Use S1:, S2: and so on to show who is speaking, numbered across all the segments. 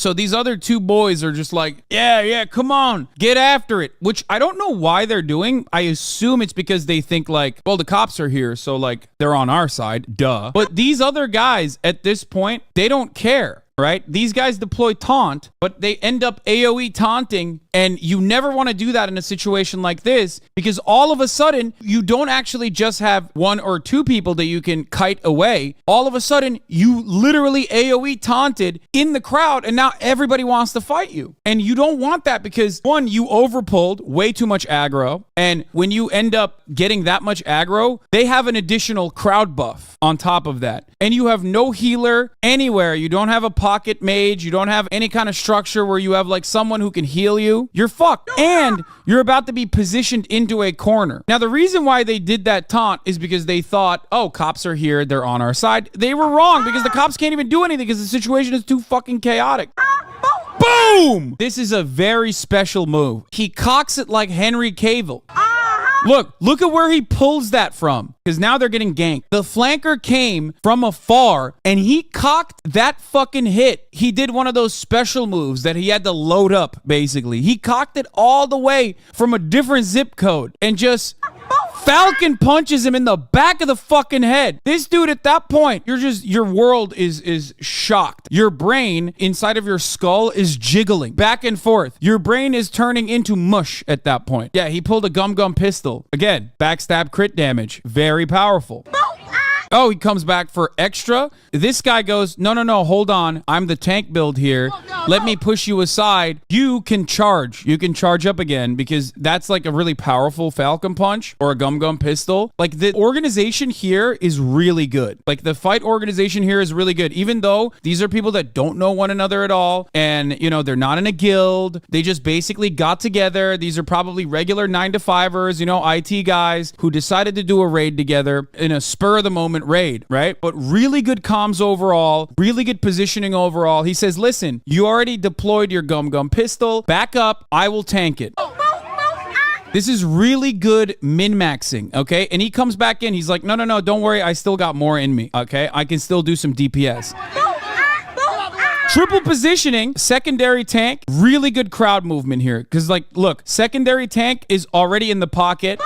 S1: So these other two boys are just like, yeah, come on, get after it, which I don't know why they're doing. I assume it's because they think like, well, the cops are here, so like they're on our side, duh. But these other guys at this point, they don't care. Right? These guys deploy taunt, but they end up AoE taunting, and you never want to do that in a situation like this because all of a sudden, you don't actually just have one or two people that you can kite away. All of a sudden, you literally AoE taunted in the crowd, and now everybody wants to fight you. And you don't want that because, one, you overpulled way too much aggro, and when you end up getting that much aggro, they have an additional crowd buff on top of that. And you have no healer anywhere. You don't have a pocket mage. You don't have any kind of structure where you have like someone who can heal you. You're fucked. And you're about to be positioned into a corner. Now, the reason why they did that taunt is because they thought, oh, cops are here. They're on our side. They were wrong because the cops can't even do anything because the situation is too fucking chaotic. Boom! This is a very special move. He cocks it like Henry Cavill. Look at where he pulls that from, because now they're getting ganked. The flanker came from afar, and he cocked that fucking hit. He did one of those special moves that he had to load up, basically. He cocked it all the way from a different zip code and just Falcon punches him in the back of the fucking head. This dude, at that point, your world is shocked. Your brain inside of your skull is jiggling back and forth. Your brain is turning into mush at that point. Yeah, he pulled a gum pistol. Again, backstab crit damage. Very powerful. Oh, he comes back for extra. This guy goes, no, hold on. I'm the tank build here. Let me push you aside. You can charge. You can charge up again because that's like a really powerful Falcon punch or a gum pistol. Like the organization here is really good. Like the fight organization here is really good. Even though these are people that don't know one another at all. And, you know, they're not in a guild. They just basically got together. These are probably regular 9-to-5ers, you know, IT guys who decided to do a raid together in a spur of the moment raid, right? But really good comms overall, really good positioning overall. He says, listen, you already deployed your gum pistol. Back up. I will tank it. This is really good min-maxing, okay? And he comes back in. He's like, no, don't worry. I still got more in me, okay? I can still do some DPS. Triple positioning, secondary tank, really good crowd movement here. Because, like, look, secondary tank is already in the pocket.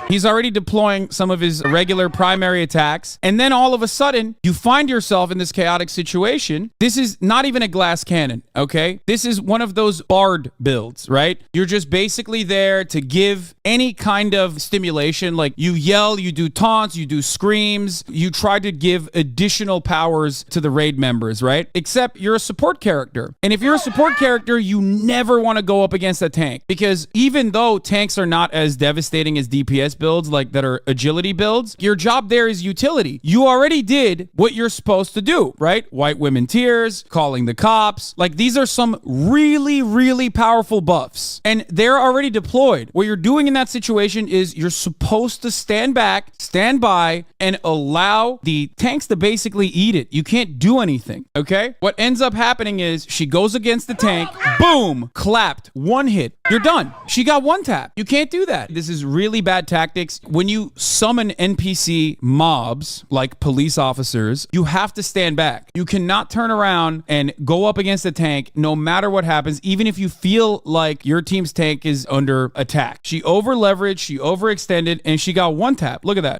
S1: He's already deploying some of his regular primary attacks. And then all of a sudden, you find yourself in this chaotic situation. This is not even a glass cannon, okay? This is one of those Bard builds, right? You're just basically there to give any kind of stimulation. Like you yell, you do taunts, you do screams. You try to give additional powers to the raid members, right? Except you're a support character. And if you're a support character, you never want to go up against a tank. Because even though tanks are not as devastating as DPS builds, like that are agility builds, your job there is utility. You already did what you're supposed to do, right? White women tears, calling the cops. Like these are some really, really powerful buffs and they're already deployed. What you're doing in that situation is you're supposed to stand back, stand by, and allow the tanks to basically eat it. You can't do anything, okay? What ends up happening is she goes against the tank, boom, clapped, one hit. You're done. She got one tap. You can't do that. This is really bad tactics. When you summon NPC mobs, like police officers, you have to stand back. You cannot turn around and go up against a tank no matter what happens, even if you feel like your team's tank is under attack. She over-leveraged, she overextended, and she got one tap. Look at that.